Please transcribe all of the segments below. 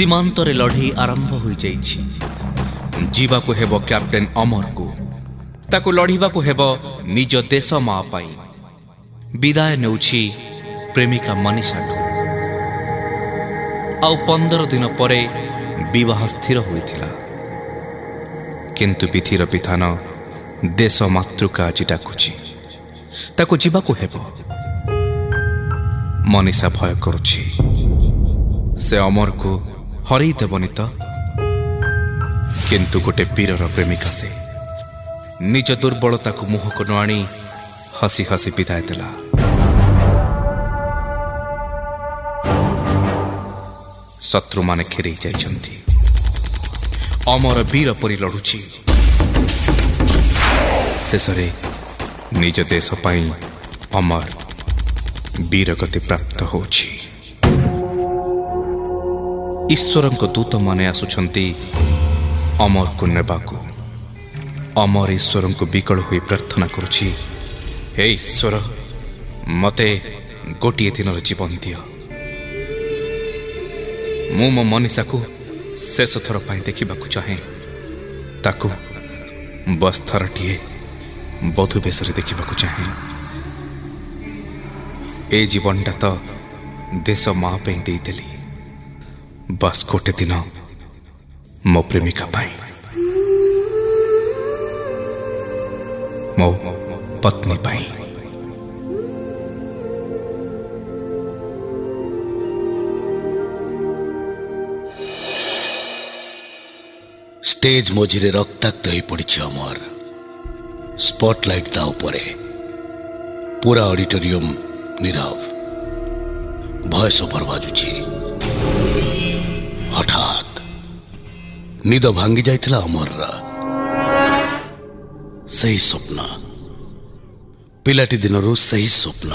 ସୀମାନ୍ତରେ ଲଢ଼େଇ ଆରମ୍ଭ ହୋଇଯାଇଛି। ଯିବାକୁ ହେବ କ୍ୟାପ୍ଟେନ୍ ଅମରକୁ। ତାକୁ ଲଢ଼ିବାକୁ ହେବ ନିଜ ଦେଶ ମା ପାଇଁ। ବିଦାୟ ନେଉଛି ପ୍ରେମିକା ମନୀଷାଠୁ। ଆଉ 15 ଦିନ ପରେ ବିବାହ ସ୍ଥିର ହୋଇଥିଲା। କିନ୍ତୁ ବିଧିର ବିଧାନ, ଦେଶ ମାତୃକା ଆଜି ଡାକୁଛି। ତାକୁ ଯିବାକୁ ହେବ। ମନୀଷା ଭୟ କରୁଛି, ସେ ଅମରକୁ ହରେଇ ଦେବନି ତ। କିନ୍ତୁ ଗୋଟେ ବୀରର ପ୍ରେମିକା ସେ। ନିଜ ଦୁର୍ବଳତାକୁ ମୁହଁକୁ ନ ଆଣି ହସି ହସି ବିଦାୟ ଦେଲା। ଶତ୍ରୁମାନେ ଘେରେଇ ଯାଇଛନ୍ତି। ଅମର ବୀର ପରି ଲଢ଼ୁଛି। ଶେଷରେ ନିଜ ଦେଶ ପାଇଁ ଅମର ବୀରଗତି ପ୍ରାପ୍ତ ହେଉଛି। ଈଶ୍ୱରଙ୍କ ଦୂତମାନେ ଆସୁଛନ୍ତି ଅମରକୁ ନେବାକୁ। ଅମର ଈଶ୍ୱରଙ୍କୁ ବିକଳ ହୋଇ ପ୍ରାର୍ଥନା କରୁଛି, ହେ ଈଶ୍ୱର, ମୋତେ ଗୋଟିଏ ଦିନର ଜୀବନ ଦିଅ। ମୁଁ ମୋ ମନୀଷାକୁ ଶେଷ ଥର ପାଇଁ ଦେଖିବାକୁ ଚାହେଁ। ତାକୁ ବସ୍ଥରଟିଏ ବଧୂ ବେଶରେ ଦେଖିବାକୁ ଚାହେଁ। ଏ ଜୀବନଟା ତ ଦେଶ ମା ପାଇଁ ଦେଇଦେଲି। ବାସ୍ ଗୋଟେ ଦିନ ମୋ ପ୍ରେମିକା ପାଇଁ, ମୋ ପତ୍ନୀ ପାଇଁ। ଷ୍ଟେଜ୍ ମଝିରେ ରକ୍ତାକ୍ତ ହୋଇ ପଡ଼ିଛି ଅମର। ସ୍ପଟଲାଇଟ୍ ତା ଉପରେ। ପୁରା ଅଡିଟୋରିୟମ ନୀରବ। ଭଏସ୍ ଓଭର ବାଜୁଛି। ହଠାତ୍ ନିଦ ଭାଙ୍ଗି ଯାଇଥିଲା ଅମରର। ସେହି ସ୍ୱପ୍ନ, ପିଲାଟି ଦିନରୁ ସେହି ସ୍ୱପ୍ନ।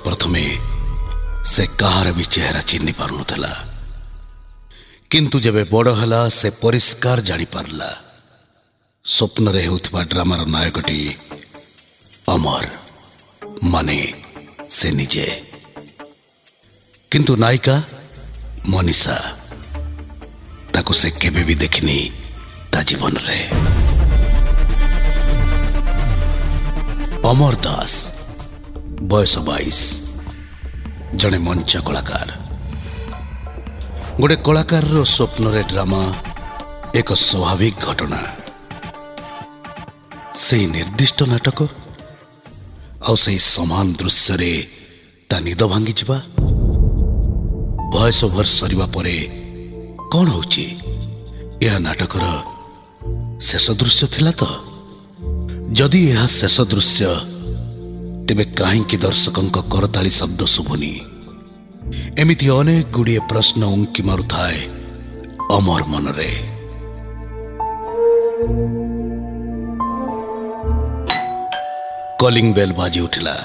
ପ୍ରଥମେ ସେ କାହାର ବି ଚେହେରା ଚିହ୍ନି ପାରୁନଥିଲା। କିନ୍ତୁ ଯେବେ ବଡ଼ ହେଲା ସେ ପରିଷ୍କାର ଜାଣିପାରିଲା, ସ୍ୱପ୍ନରେ ହେଉଥିବା ଡ୍ରାମାର ନାୟକଟି ଅମର, ମାନେ ସେ ନିଜେ। କିନ୍ତୁ ନାୟିକା ମନୀଷା, ତାକୁ ସେ କେବେ ବି ଦେଖିନି ତା ଜୀବନରେ। ଅମର ଦାସ, ବୟସ 22, ଜଣେ ମଞ୍ଚ କଳାକାର। ଗୋଟେ କଳାକାରର ସ୍ୱପ୍ନରେ ଡ୍ରାମା ଏକ ସ୍ୱାଭାବିକ ଘଟଣା। ସେହି ନିର୍ଦ୍ଦିଷ୍ଟ ନାଟକ ଆଉ ସେହି ସମାନ ଦୃଶ୍ୟରେ ତା ନିଦ ଭାଙ୍ଗିଯିବା। ଭଏସ୍ ଓଭର ସରିବା ପରେ କ'ଣ ହେଉଛି? ଏହା ନାଟକର ଶେଷ ଦୃଶ୍ୟ ଥିଲା ତ? ଯଦି ଏହା ଶେଷ ଦୃଶ୍ୟ, ତେବେ କାହିଁକି ଦର୍ଶକଙ୍କ କରତାଳି ଶବ୍ଦ ଶୁଭୁନି? ଏମିତି ଅନେକ ଗୁଡ଼ିଏ ପ୍ରଶ୍ନ ଉଙ୍କି ମାରୁଥାଏ ଅମର ମନରେ। କଲିଂ ବେଲ୍ ବାଜି ଉଠିଲା।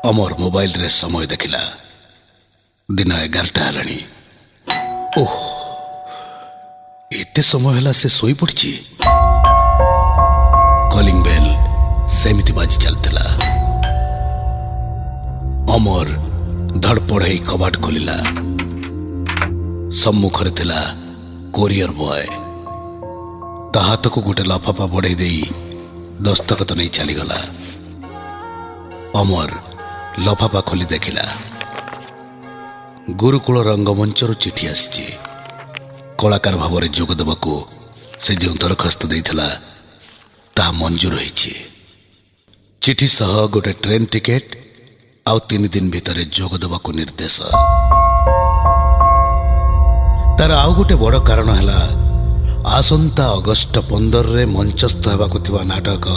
ଅମର ମୋବାଇଲରେ ସମୟ ଦେଖିଲା। ଦିନ 11ଟା ହେଲାଣି। ଓହ, ଏତେ ସମୟ ହେଲା ସେ ଶୋଇପଡ଼ିଛି। କଲିଂ ବେଲ୍ ସେମିତି ବାଜି ଚାଲିଥିଲା। ଅମର ଧଡ଼ପଡ଼ ହେଇ କବାଟ ଖୋଲିଲା। ସମ୍ମୁଖରେ ଥିଲା କୋରିୟର ବୟ। ତା ହାତକୁ ଗୋଟେ ଲଫାଫା ବଢ଼େଇ ଦେଇ ଦସ୍ତଖତ ନେଇ ଚାଲିଗଲା। ଅମର ଲଫାଫା ଖୋଲି ଦେଖିଲା, ଗୁରୁକୁଳ ରଙ୍ଗମଞ୍ଚରୁ ଚିଠି ଆସିଛି। କଳାକାର ଭାବରେ ଯୋଗ ଦେବାକୁ ସେ ଯେଉଁ ଦରଖାସ୍ତ ଦେଇଥିଲା, ତାହା ମଞ୍ଜୁର ହୋଇଛି। ଚିଠି ସହ ଗୋଟେ ଟ୍ରେନ୍ ଟିକେଟ୍ ଆଉ 3 ଦିନ ଭିତରେ ଯୋଗ ଦେବାକୁ ନିର୍ଦ୍ଦେଶ। ତାର ଆଉ ଗୋଟେ ବଡ଼ କାରଣ ହେଲା, ଆସନ୍ତା ଅଗଷ୍ଟ 15ରେ ମଞ୍ଚସ୍ଥ ହେବାକୁ ଥିବା ନାଟକ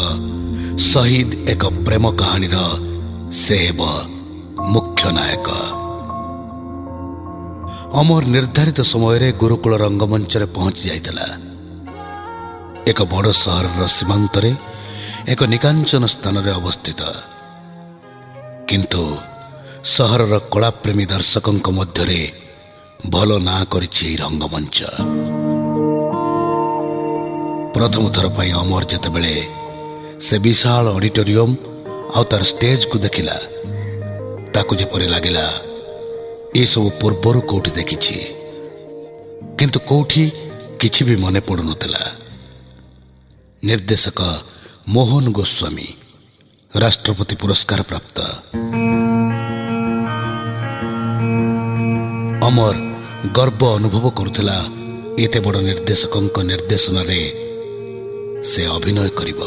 ଶହୀଦ ଏକ ପ୍ରେମ କାହାଣୀର ସେ ହେବ ମୁଖ୍ୟ ନାୟକ। ଅମର ନିର୍ଦ୍ଧାରିତ ସମୟରେ ଗୁରୁକୁଳ ରଙ୍ଗମଞ୍ଚରେ ପହଞ୍ଚି ଯାଇଥିଲା। ଏକ ବଡ଼ ସହରର ସୀମାନ୍ତରେ ଏକ ନିକାଞ୍ଚନ ସ୍ଥାନରେ ଅବସ୍ଥିତ। କିନ୍ତୁ ସହରର କଳାପ୍ରେମୀ ଦର୍ଶକଙ୍କ ମଧ୍ୟରେ ଭଲ ନାଁ କରିଛି ଏହି ରଙ୍ଗମଞ୍ଚ। ପ୍ରଥମ ଥର ପାଇଁ ଅମର ଯେତେବେଳେ ସେ ବିଶାଳ ଅଡିଟୋରିୟମ ଆଉ ତାର ଷ୍ଟେଜକୁ ଦେଖିଲା, ତାକୁ ଯେପରି ଲାଗିଲା ଏସବୁ ପୂର୍ବରୁ କୋଉଠି ଦେଖିଛି, କିନ୍ତୁ କୋଉଠି କିଛି ବି ମନେ ପଡୁନଥିଲା। ନିର୍ଦ୍ଦେଶକ ମୋହନ ଗୋସ୍ୱାମୀ, ରାଷ୍ଟ୍ରପତି ପୁରସ୍କାର ପ୍ରାପ୍ତ। ଅମର ଗର୍ବ ଅନୁଭବ କରୁଥିଲା ଏତେ ବଡ଼ ନିର୍ଦ୍ଦେଶକଙ୍କ ନିର୍ଦ୍ଦେଶନାରେ ସେ ଅଭିନୟ କରିବ।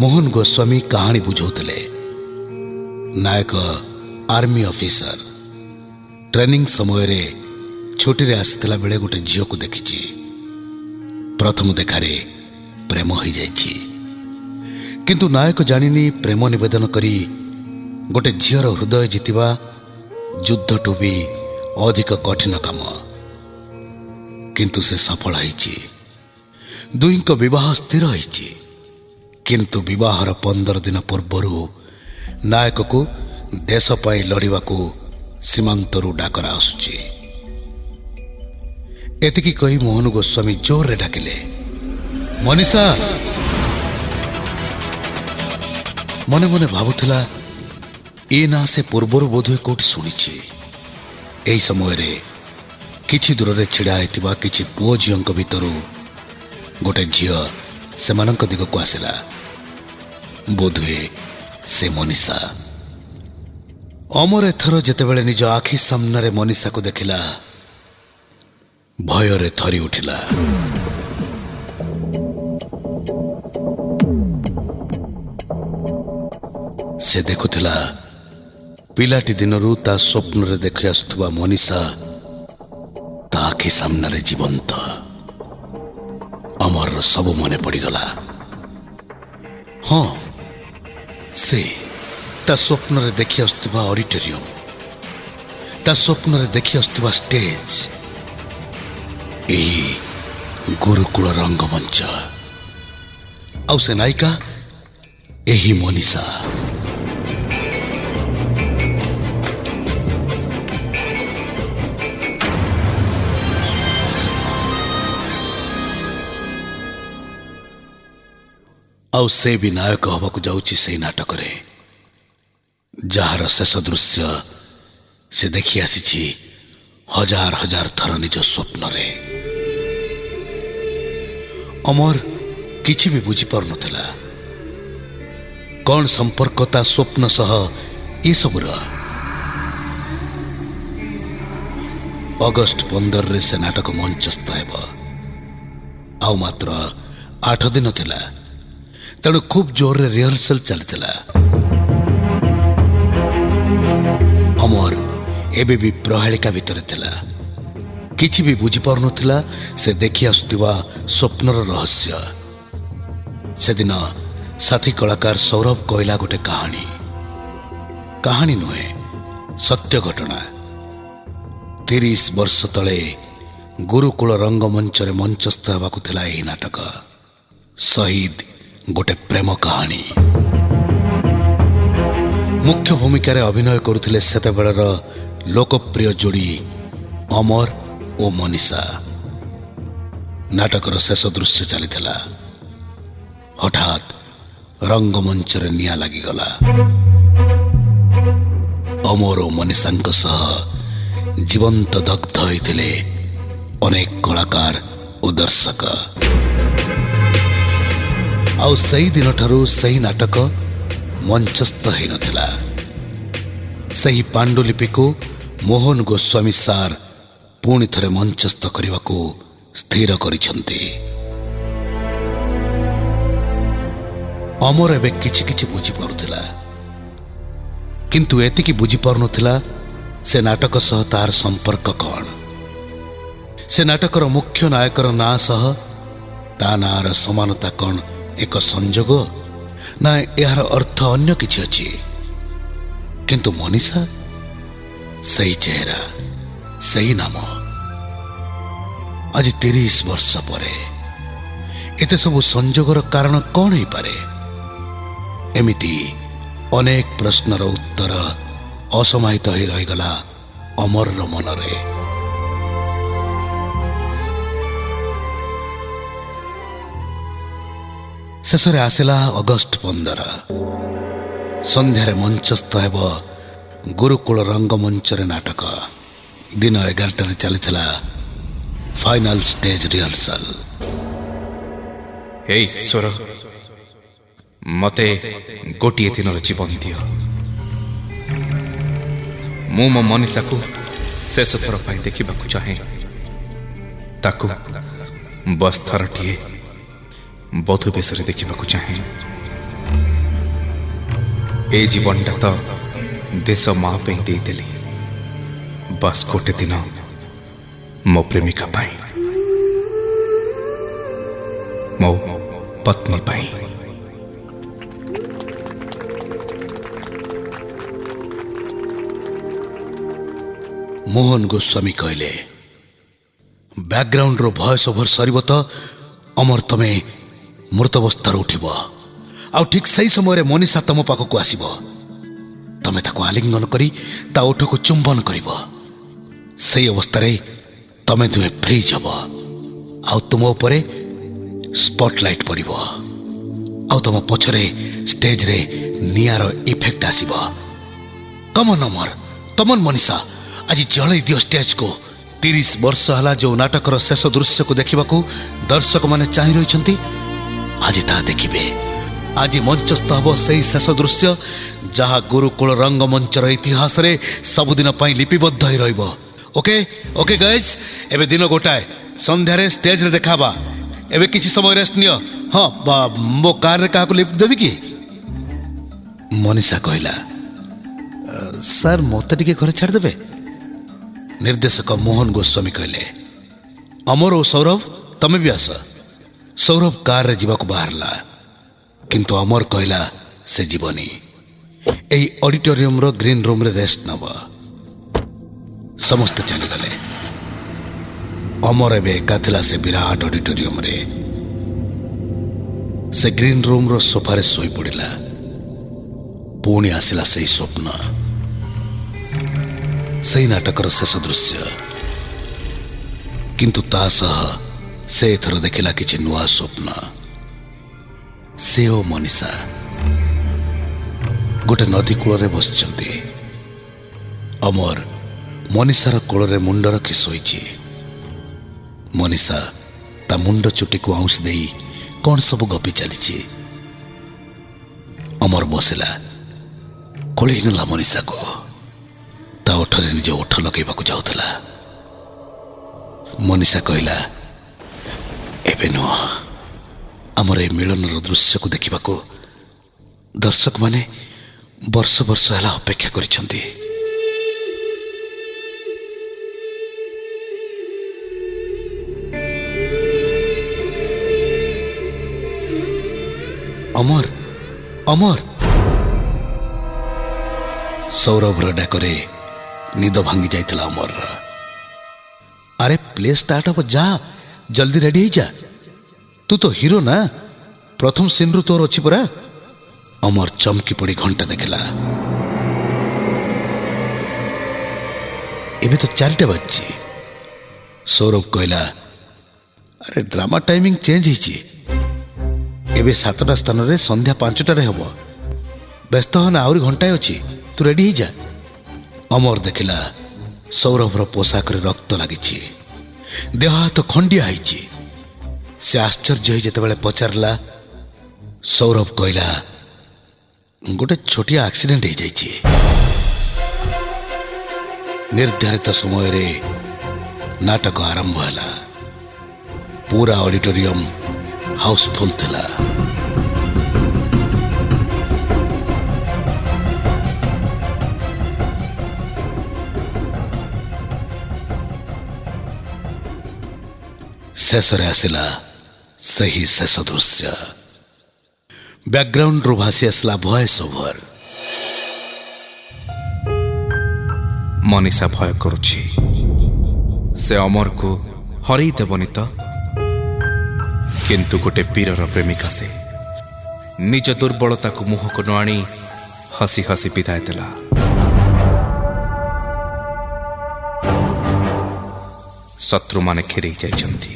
ମୋହନ ଗୋସ୍ୱାମୀ କାହାଣୀ ବୁଝାଉଥିଲେ। ନାୟକ ଆର୍ମି ଅଫିସର ଟ୍ରେନିଂ ସମୟରେ ଛୁଟିରେ ଆସିଥିଲା ବେଳେ ଗୋଟେ ଝିଅକୁ ଦେଖିଛି। ପ୍ରଥମ ଦେଖାରେ ପ୍ରେମ ହୋଇଯାଇଛି, କିନ୍ତୁ ନାୟକ ଜାଣିନି ପ୍ରେମ ନିବେଦନ କରି ଗୋଟେ ଝିଅର ହୃଦୟ ଜିତିବା ଯୁଦ୍ଧଠୁ ବି ଅଧିକ କଠିନ କାମ। କିନ୍ତୁ ସେ ସଫଳ ହୋଇଛି। ଦୁହିଁଙ୍କ ବିବାହ ସ୍ଥିର ହୋଇଛି। କିନ୍ତୁ ବିବାହର 15 ଦିନ ପୂର୍ବରୁ ନାୟକକୁ ଦେଶ ପାଇଁ ଲଢ଼ିବାକୁ ସୀମାନ୍ତରୁ ଡାକରା ଆସୁଛି। ଏତିକି କହି ମୋହନ ଗୋସ୍ୱାମୀ ଜୋରରେ ଡାକିଲେ, ମନୀଷା। ମନେ ମନେ ଭାବୁଥିଲା ଏ ନା ସେ ପୂର୍ବରୁ ବୋଧହୁଏ କୋଉଠି ଶୁଣିଛି। ଏହି ସମୟରେ କିଛି ଦୂରରେ ଛିଡ଼ା ହୋଇଥିବା କିଛି ପୁଅ ଝିଅଙ୍କ ଭିତରୁ ଗୋଟେ ଝିଅ ସେମାନଙ୍କ ଦିଗକୁ ଆସିଲା। ବୋଧହୁଏ ସେ ମନୀଷା। ଅମର ଏଥର ଯେତେବେଳେ ନିଜ ଆଖି ସାମ୍ନାରେ ମନୀଷାକୁ ଦେଖିଲା, ଭୟରେ ଥରି ଉଠିଲା। ସେ ଦେଖୁଥିଲା ପିଲାଟି ଦିନରୁ ତା ସ୍ୱପ୍ନରେ ଦେଖି ଆସୁଥିବା ମନୀଷା ତା ଆଖି ସାମ୍ନାରେ ଜୀବନ୍ତ। ଅମରର ସବୁ ମନେ ପଡ଼ିଗଲା। ହଁ, ସେ ତା ସ୍ୱପ୍ନରେ ଦେଖି ଆସୁଥିବା ଅଡିଟୋରିୟମ, ତା ସ୍ୱପ୍ନରେ ଦେଖି ଆସୁଥିବା ଷ୍ଟେଜ, ଏହି ଗୁରୁକୁଳ ରଙ୍ଗମଞ୍ଚ, ଆଉ ସେ ନାୟିକା ଏହି ମନୀଷା। ଆଉ ସେ ବି ନାୟକ ହେବାକୁ ଯାଉଛି ସେଇ ନାଟକରେ, ଯାହାର ଶେଷ ଦୃଶ୍ୟ ସେ ଦେଖି ଆସିଛି ହଜାର ହଜାର ଥର ନିଜ ସ୍ୱପ୍ନରେ। ଅମର କିଛି ବି ବୁଝିପାରୁନଥିଲା କ'ଣ ସମ୍ପର୍କ ତା ସ୍ୱପ୍ନ ସହ ଏସବୁର। ଅଗଷ୍ଟ 15ରେ ସେ ନାଟକ ମଞ୍ଚସ୍ଥ ହେବ। ଆଉ ମାତ୍ର 8 ଦିନ ଥିଲା। ତେଣୁ ଖୁବ୍ ଜୋରରେ ରିହର୍ସାଲ ଚାଲିଥିଲା। ଅମର ଏବେ ବି ପ୍ରହେଳିକା ଭିତରେ ଥିଲା। କିଛି ବି ବୁଝିପାରୁନଥିଲା ସେ ଦେଖି ଆସୁଥିବା ସ୍ୱପ୍ନର ରହସ୍ୟ। ସେଦିନ ସାଥୀ କଳାକାର ସୌରଭ କହିଲା ଗୋଟେ କାହାଣୀ ନୁହେଁ, ସତ୍ୟ ଘଟଣା। 30 ବର୍ଷ ତଳେ ଗୁରୁକୁଳ ରଙ୍ଗମଞ୍ଚରେ ମଞ୍ଚସ୍ଥ ହେବାକୁ ଥିଲା ଏହି ନାଟକ। ଶହୀଦ ଗୋଟେ ପ୍ରେମ କାହାଣୀ। ମୁଖ୍ୟ ଭୂମିକାରେ ଅଭିନୟ କରୁଥିଲେ ସେତେବେଳର ଲୋକପ୍ରିୟ ଯୋଡ଼ି ଅମର ଓ ମନୀଷା। ନାଟକର ଶେଷ ଦୃଶ୍ୟ ଚାଲିଥିଲା। ହଠାତ୍ ରଙ୍ଗମଞ୍ଚରେ ନିଆଁ ଲାଗିଗଲା। ଅମର ଓ ମନୀଷାଙ୍କ ସହ ଜୀବନ୍ତ ଦଗ୍ଧ ହୋଇଥିଲେ ଅନେକ କଳାକାର ଓ ଦର୍ଶକ। ଆଉ ସେହି ଦିନଠାରୁ ସେହି ନାଟକ ମଞ୍ଚସ୍ଥ ହୋଇନଥିଲା। ସେହି ପାଣ୍ଡୁଲିପିକୁ ମୋହନ ଗୋସ୍ୱାମୀ ସାର୍ ପୁଣି ଥରେ ମଞ୍ଚସ୍ଥ କରିବାକୁ ସ୍ଥିର କରିଛନ୍ତି। ଅମର ଏବେ କିଛି କିଛି ବୁଝିପାରୁଥିଲା, କିନ୍ତୁ ଏତିକି ବୁଝିପାରୁନଥିଲା ସେ ନାଟକ ସହ ତାର ସମ୍ପର୍କ କ'ଣ। ସେ ନାଟକର ମୁଖ୍ୟ ନାୟକର ନାଁ ସହ ତା ନାଁର ସମାନତା କ'ଣ ଏକ ସଂଯୋଗ, ନା ଏହାର ଅର୍ଥ ଅନ୍ୟ କିଛି ଅଛି? କିନ୍ତୁ ମନୀଷା, ସେହି ଚେହେରା, ସେହି ନାମ। ଆଜି 30 ବର୍ଷ ପରେ ଏତେ ସବୁ ସଂଯୋଗର କାରଣ କ'ଣ ହେଇପାରେ? ଏମିତି ଅନେକ ପ୍ରଶ୍ନର ଉତ୍ତର ଅସମାହିତ ହୋଇ ରହିଗଲା ଅମରର ମନରେ। ଶେଷରେ ଆସିଲା ଅଗଷ୍ଟ 15। ସନ୍ଧ୍ୟାରେ ମଞ୍ଚସ୍ଥ ହେବ ଗୁରୁକୁଳ ରଙ୍ଗମଞ୍ଚରେ ନାଟକ। ଦିନ 11ଟାରେ ଚାଲିଥିଲା ଫାଇନାଲ ଷ୍ଟେଜ ରିହର୍ସାଲ। ହେ ଈଶ୍ୱର, ମତେ ଗୋଟିଏ ଦିନର ଜୀବନ ଦିଅ। ମୁଁ ମୋ ମନୀଷାକୁ ଶେଷ ଥର ପାଇଁ ଦେଖିବାକୁ ଚାହେଁ। ତାକୁ ବସ୍ଥରଟିଏ ବଧୂ ବେଶରେ ଦେଖିବାକୁ ଚାହେଁ। ଏ ଜୀବନଟା ତ ଦେଶ ମା ପାଇଁ ଦେଇଦେଲି, ବାସ୍ ଗୋଟେ ଦିନ ମୋ ପ୍ରେମିକା ପାଇଁ, ମୋ ପତ୍ନୀ ପାଇଁ। ମୋହନ ଗୋସ୍ୱାମୀ କହିଲେ, ବ୍ୟାକଗ୍ରାଉଣ୍ଡର ଭଏସ୍ ଓଭର ସରିବ ତ ଅମର ତମେ ମୃତାବସ୍ଥାରୁ ଉଠିବ, ଆଉ ଠିକ୍ ସେହି ସମୟରେ ମନୀଷା ତମ ପାଖକୁ ଆସିବ। ତମେ ତାକୁ ଆଲିଙ୍ଗନ କରି ତା ଓଠକୁ ଚୁମ୍ବନ କରିବ। ସେହି ଅବସ୍ଥାରେ ତମେ ଦୁହେଁ ଫ୍ରିଜ୍ ହବ, ଆଉ ତୁମ ଉପରେ ସ୍ପଟଲାଇଟ୍ ପଡ଼ିବ, ଆଉ ତମ ପଛରେ ଷ୍ଟେଜରେ ନିଆଁର ଇଫେକ୍ଟ ଆସିବ। କମନ୍ ଅମର, କମନ୍ ମନୀଷା, ଆଜି ଜଳେଇ ଦିଅ ଷ୍ଟେଜକୁ। 30 ବର୍ଷ ହେଲା ଯେଉଁ ନାଟକର ଶେଷ ଦୃଶ୍ୟକୁ ଦେଖିବାକୁ ଦର୍ଶକମାନେ ଚାହିଁ ରହିଛନ୍ତି, ଆଜି ତାହା ଦେଖିବେ। ଆଜି ମଞ୍ଚସ୍ଥ ହେବ ସେହି ଶେଷ ଦୃଶ୍ୟ, ଯାହା ଗୁରୁକୁଳ ରଙ୍ଗମଞ୍ଚର ଇତିହାସରେ ସବୁଦିନ ପାଇଁ ଲିପିବଦ୍ଧ ହୋଇ ରହିବ। ଓକେ ଓକେ ଗାଇଜ୍, ଏବେ ଦିନ ଗୋଟାଏ, ସନ୍ଧ୍ୟାରେ ଷ୍ଟେଜରେ ଦେଖାବା। ଏବେ କିଛି ସମୟ ରେଷ୍ଟ ନିଅ। ହଁ, ମୋ କାରରେ କାହାକୁ ଲିଫ୍ଟ ଦେବି କି? ମନୀଷା କହିଲା, ସାର୍ ମୋତେ ଟିକେ ଘରେ ଛାଡ଼ିଦେବେ। ନିର୍ଦ୍ଦେଶକ ମୋହନ ଗୋସ୍ୱାମୀ କହିଲେ, ଅମର ଓ ସୌରଭ ତମେ ବି ଆସ। ସୌରଭ କାରରେ ଯିବାକୁ ବାହାରିଲା, କିନ୍ତୁ ଅମର କହିଲା ସେ ଯିବନି। ଏହି ଅଡିଟୋରିୟମର ଗ୍ରୀନ୍ ରୁମ୍ରେ ରେଷ୍ଟ ନେବ। ସମସ୍ତେ ଚାଲିଗଲେ। ଅମର ଏବେ ଏକା ଥିଲା ସେ ବିରାଟ ଅଡିଟୋରିୟମରେ। ସେ ଗ୍ରୀନ୍ ରୁମ୍ର ସୋଫାରେ ଶୋଇପଡ଼ିଲା। ପୁଣି ଆସିଲା ସେହି ସ୍ୱପ୍ନ, ସେହି ନାଟକର ଶେଷ ଦୃଶ୍ୟ। କିନ୍ତୁ ତା ସହ ସେ ଏଥର ଦେଖିଲା କିଛି ନୂଆ ସ୍ୱପ୍ନ। ସେ ଓ ମନୀଷା ଗୋଟେ ନଦୀ କୂଳରେ ବସିଛନ୍ତି। ଅମର ମନୀଷାର କୋଳରେ ମୁଣ୍ଡ ରଖି ଶୋଇଛି। ମନୀଷା ତା ମୁଣ୍ଡ ଚୁଟିକୁ ଆଉଁସି ଦେଇ କ'ଣ ସବୁ ଗପି ଚାଲିଛି। ଅମର ବସିଲା, କୋଳେଇ ନେଲା ମନୀଷାକୁ। ତା ଓଠରେ ନିଜ ଓଠ ଲଗେଇବାକୁ ଯାଉଥିଲା। ମନୀଷା କହିଲା, ଏବେ ନୁହଁ, ଆମର ଏ ମିଳନର ଦୃଶ୍ୟକୁ ଦେଖିବାକୁ ଦର୍ଶକମାନେ ବର୍ଷ ବର୍ଷ ହେଲା ଅପେକ୍ଷା କରିଛନ୍ତି। ଅମର, ଅମର। ସୌରଭର ଡାକରେ ନିଦ ଭାଙ୍ଗି ଯାଇଥିଲା ଅମରର। ଆରେ ପ୍ଲେ ଷ୍ଟାର୍ଟ ହବ, ଯା ଜଲ୍ଦି ରେଡି ହେଇଯା। ତୁ ତ ହିରୋ ନା, ପ୍ରଥମ ସିନ୍ରୁ ତୋର ଅଛି ପରା। ଅମର ଚମକି ପଡ଼ି ଘଣ୍ଟା ଦେଖିଲା। ଏବେ ତ 4ଟା ବାଜିଛି। ସୌରଭ କହିଲା, ଆରେ ଡ୍ରାମା ଟାଇମିଂ ଚେଞ୍ଜ ହେଇଛି। ଏବେ 7ଟା ସ୍ଥାନରେ ସନ୍ଧ୍ୟା 5ଟାରେ ହେବ। ବ୍ୟସ୍ତ ହନା, ଆହୁରି ଘଣ୍ଟାଏ ଅଛି, ତୁ ରେଡି ହେଇଯା। ଅମର ଦେଖିଲା ସୌରଭର ପୋଷାକରେ ରକ୍ତ ଲାଗିଛି, ଦେହ ହାତ ଖଣ୍ଡିଆ ହେଇଛି। ସେ ଆଶ୍ଚର୍ଯ୍ୟ ହୋଇ ଯେତେବେଳେ ପଚାରିଲା, ସୌରଭ କହିଲା, ଗୋଟେ ଛୋଟିଆ ଆକ୍ସିଡେଣ୍ଟ ହେଇଯାଇଛି। ନିର୍ଦ୍ଧାରିତ ସମୟରେ ନାଟକ ଆରମ୍ଭ ହେଲା। ପୁରା ଅଡିଟୋରିୟମ ହାଉସଫୁଲ୍ ଥିଲା। ଶେଷରେ ଆସିଲା ସେହି ଶେଷ ଦୃଶ୍ୟ। ବ୍ୟାକଗ୍ରାଉଣ୍ଡରୁ ଭାସି ଆସିଲା ଭଏସ୍ ଓଭର। ମନୀଷା ଭୟ କରୁଛି, ସେ ଅମରକୁ ହରେଇ ଦେବନି ତ। କିନ୍ତୁ ଗୋଟେ ବୀରର ପ୍ରେମିକା ସେ। ନିଜ ଦୁର୍ବଳତାକୁ ମୁହଁକୁ ନ ଆଣି ହସି ହସି ବିଦାୟ ଦେଲା। ଶତ୍ରୁମାନେ ଘେରେଇ ଯାଇଛନ୍ତି।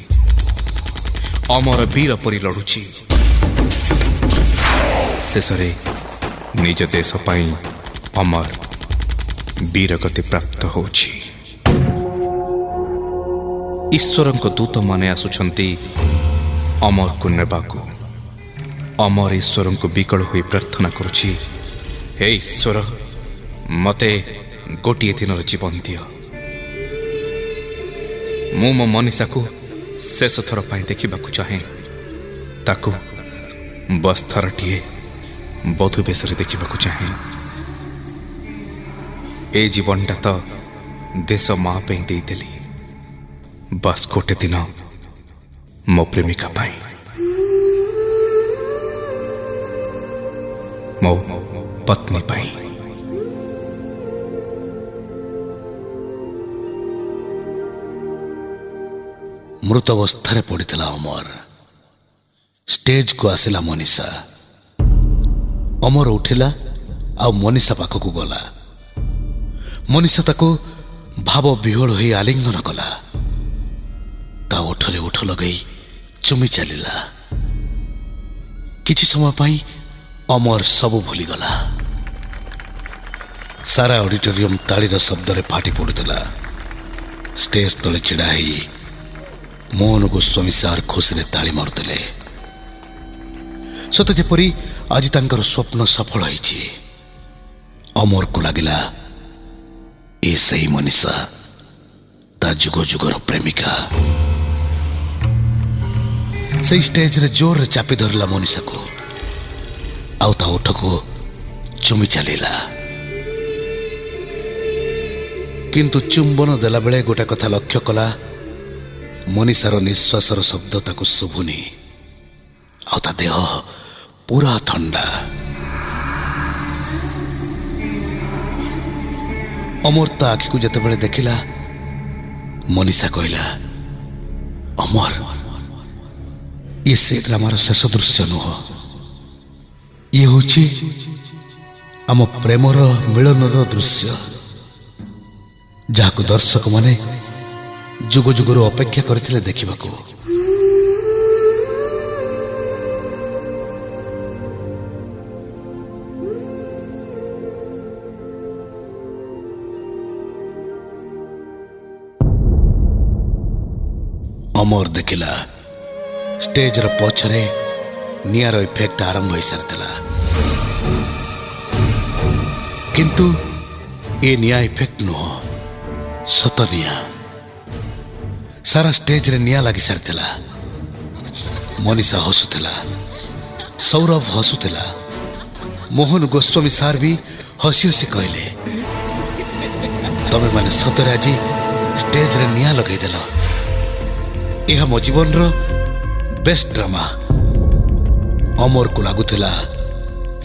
ଅମର ବୀର ପରି ଲଢୁଛି। ଶେଷରେ ନିଜ ଦେଶ ପାଇଁ ଅମର वीरगति प्राप्त होछि। ईश्वरଙ୍କ दूतମାନେ ଆସୁଛନ୍ତି ଅମରକୁ ନେବାକୁ। ଅମର ଈଶ୍ୱରଙ୍କୁ ବିକଳ ହୋଇ ପ୍ରାର୍ଥନା କରୁଛି, ହେ ଈଶ୍ୱର, ମୋତେ ଗୋଟିଏ ଦିନର ଜୀବନ ଦିଅ। ମୁଁ ମୋ ମନୀଷାକୁ ଶେଷ ଥର ପାଇଁ ଦେଖିବାକୁ ଚାହେଁ। ତାକୁ ବସ୍ଥରଟିଏ ବଧୂ ବେଶରେ ଦେଖିବାକୁ ଚାହେଁ। ଏ ଜୀବନଟା ତ ଦେଶ ମା ପାଇଁ ଦେଇଦେଲି, ବାସ୍ ଗୋଟେ ଦିନ ମୋ ପ୍ରେମିକା ପାଇଁ, ମୋ ପତ୍ନୀ ପାଇଁ। ମୃତାବସ୍ଥାରେ ପଡ଼ିଥିଲା ଅମର। ଷ୍ଟେଜକୁ ଆସିଲା ମନୀଷା। ଅମର ଉଠିଲା ଆଉ ମନୀଷା ପାଖକୁ ଗଲା। ମନୀଷା ତାକୁ ଭାବ ବିହୋଳ ହୋଇ ଆଲିଙ୍ଗନ କଲା। ତା ଓଠରେ ଓଠ ଲଗାଇ ଚୁମି ଚାଲିଲା। କିଛି ସମୟ ପାଇଁ ଅମର ସବୁ ଭୁଲିଗଲା। ସାରା ଅଡିଟୋରିୟମ ତାଳିର ଶବ୍ଦରେ ଫାଟି ପଡୁଥିଲା। ଷ୍ଟେଜ ତଳେ ଛିଡ଼ା ହେଇ ମୋହନ ଗୋସ୍ୱାମୀ ସାର୍ ଖୁସିରେ ତାଳି ମାରୁଥିଲେ, ସତେ ଯେପରି ଆଜି ତାଙ୍କର ସ୍ୱପ୍ନ ସଫଳ ହୋଇଛି। ଅମରକୁ ଲାଗିଲା ଏ ସେହି ମନୀଷା, ତା ଯୁଗ ଯୁଗର ପ୍ରେମିକା। ସେଇ ଷ୍ଟେଜରେ ଜୋରରେ ଚାପି ଧରିଲା ମନୀଷାକୁ, ଆଉ ତା ଓଠକୁ ଚୁମି ଚାଲିଲା। କିନ୍ତୁ ଚୁମ୍ବନ ଦେଲାବେଳେ ଗୋଟେ କଥା ଲକ୍ଷ୍ୟ କଲା, ମନୀଷାର ନିଶ୍ୱାସର ଶବ୍ଦ ତାକୁ ଶୁଭୁନି, ଆଉ ତା ଦେହ ପୁରା ଥଣ୍ଡା। ଅମର ତା ଆଖିକୁ ଯେତେବେଳେ ଦେଖିଲା, ମନୀଷା କହିଲା, ଅମର, ଇଏ ସେ ଡ୍ରାମାର ଶେଷ ଦୃଶ୍ୟ ନୁହଁ, ଇଏ ହେଉଛି ଆମ ପ୍ରେମର ମିଳନର ଦୃଶ୍ୟ, ଯାହାକୁ ଦର୍ଶକମାନେ ଯୁଗ ଯୁଗରୁ ଅପେକ୍ଷା କରିଥିଲେ ଦେଖିବାକୁ। ଅମର ଦେଖିଲା ଷ୍ଟେଜର ପଛରେ ନିଆଁର ଇଫେକ୍ଟ ଆରମ୍ଭ ହୋଇସାରିଥିଲା। କିନ୍ତୁ ଏ ନିଆଁ ଇଫେକ୍ଟ ନୁହଁ, ସତ ନିଆଁ। ସାରା ଷ୍ଟେଜରେ ନିଆଁ ଲାଗି ସାରିଥିଲା। ମନୀଷା ହସୁଥିଲା, ସୌରଭ ହସୁଥିଲା, ମୋହନ ଗୋସ୍ୱାମୀ ସାର୍ ବି ହସି ହସି କହିଲେ, ତମେମାନେ ସତରେ ଆଜି ଷ୍ଟେଜରେ ନିଆଁ ଲଗାଇଦେଲ। ଏହା ମୋ ଜୀବନର ବେଷ୍ଟ ଡ୍ରାମା। ଅମରକୁ ଲାଗୁଥିଲା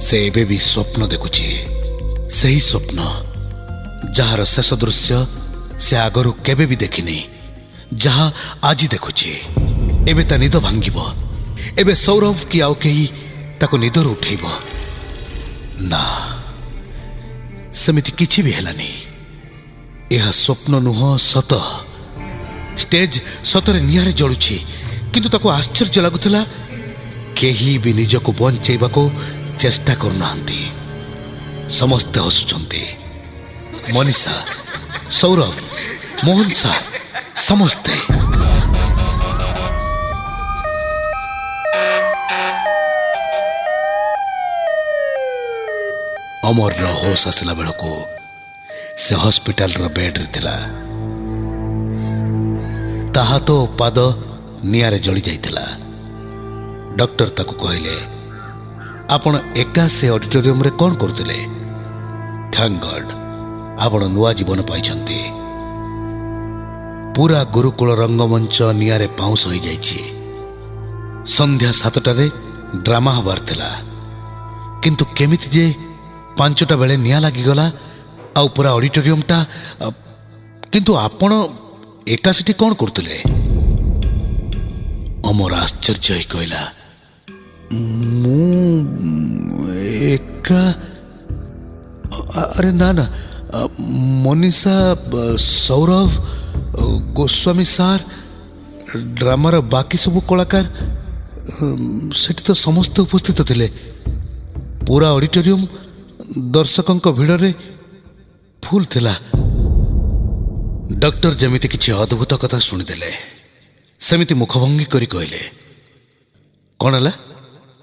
ସେ ଏବେ ବି ସ୍ୱପ୍ନ ଦେଖୁଛି, ସେହି ସ୍ୱପ୍ନ ଯାହାର ଶେଷ ଦୃଶ୍ୟ ସେ ଆଗରୁ କେବେ ବି ଦେଖିନି, ଯାହା ଆଜି ଦେଖୁଛି। ଏବେ ତା ନିଦ ଭାଙ୍ଗିବ। ଏବେ ସୌରଭ କି ଆଉ କେହି ତାକୁ ନିଦରୁ ଉଠେଇବ ନା, ସେମିତି କିଛି ବି ହେଲାନି। ଏହା ସ୍ୱପ୍ନ ନୁହଁ, ସତ। ଷ୍ଟେଜ ସତରେ ନିଆଁରେ ଜଳୁଛି, କିନ୍ତୁ ତାକୁ ଆଶ୍ଚର୍ଯ୍ୟ ଲାଗୁଥିଲା କେହି ବି ନିଜକୁ ବଞ୍ଚେଇବାକୁ ଚେଷ୍ଟା କରୁନାହାନ୍ତି। ସମସ୍ତେ ହସୁଛନ୍ତି, ମନୀଷା, ସୌରଭ, ମୋହନ ସାର୍, ସମସ୍ତେ। ଅମରର ହୋସ୍ ଆସିଲା ବେଳକୁ ସେ ହସ୍ପିଟାଲର ବେଡ୍ରେ ଥିଲା। ତା ହାତ ଓ ପାଦ ନିଆଁରେ ଜଳି ଯାଇଥିଲା। ଡକ୍ଟର ତାକୁ କହିଲେ, ଆପଣ ଏକା ସେ ଅଡିଟୋରିୟମରେ କ'ଣ କରୁଥିଲେ? ଥ୍ୟାଙ୍କ ଗଡ୍, ଆପଣ ନୂଆ ଜୀବନ ପାଇଛନ୍ତି। ପୁରା ଗୁରୁକୁଳ ରଙ୍ଗମଞ୍ଚ ନିଆଁରେ ପାଉଁଶ ହୋଇଯାଇଛି। ସନ୍ଧ୍ୟା 7ଟାରେ ଡ୍ରାମା ହେବାର ଥିଲା, କିନ୍ତୁ କେମିତି ଯେ 5ଟା ବେଳେ ନିଆଁ ଲାଗିଗଲା ଆଉ ପୁରା ଅଡିଟୋରିୟମଟା। କିନ୍ତୁ ଆପଣ ଏକା ସେଠି କ'ଣ କରୁଥିଲେ? ଅମର ଆଶ୍ଚର୍ଯ୍ୟ ହୋଇ କହିଲା, ମୁଁ ଏକା? ଆରେ ନା ନା, ମନୀଷା, ସୌରଭ, ଗୋସ୍ୱାମୀ ସାର୍, ଡ୍ରାମାର ବାକି ସବୁ କଳାକାର, ସେଠି ତ ସମସ୍ତେ ଉପସ୍ଥିତ ଥିଲେ। ପୁରା ଅଡିଟୋରିୟମ ଦର୍ଶକଙ୍କ ଭିଡ଼ରେ ଭୁଲ ଥିଲା। ଡକ୍ଟର ଯେମିତି କିଛି ଅଦ୍ଭୁତ କଥା ଶୁଣିଦେଲେ, ସେମିତି ମୁଖଭଙ୍ଗୀ କରି କହିଲେ, କ'ଣ ହେଲା?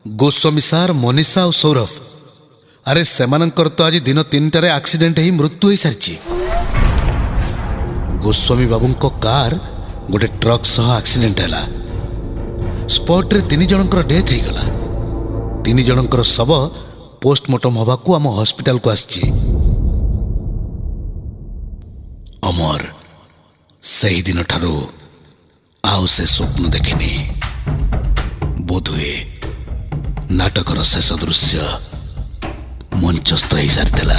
ଗୋସ୍ୱାମୀ ସାର୍, ମନୀଷା ଆଉ ସୌରଭ, ଆରେ ସେମାନଙ୍କର ତ ଆଜି ଦିନ 3ଟାରେ ଆକ୍ସିଡେଣ୍ଟ ହେଇ ମୃତ୍ୟୁ ହୋଇସାରିଛି। ଗୋସ୍ୱାମୀ ବାବୁଙ୍କ କାର୍ ଗୋଟେ ଟ୍ରକ୍ ସହ ଆକ୍ସିଡେଣ୍ଟ ହେଲା। ସ୍ପଟରେ 3 ଜଣଙ୍କର ଡେଥ୍ ହେଇଗଲା। 3 ଜଣଙ୍କର ଶବ ପୋଷ୍ଟମର୍ଟମ ହେବାକୁ ଆମ ହସ୍ପିଟାଲକୁ ଆସିଛି। ଅମର ସେହିଦିନଠାରୁ ଆଉ ସେ ସ୍ୱପ୍ନ ଦେଖିନି। ବୋଧହୁଏ ନାଟକର ଶେଷ ଦୃଶ୍ୟ ମଞ୍ଚସ୍ଥ ହେଇସାରିଥିଲା।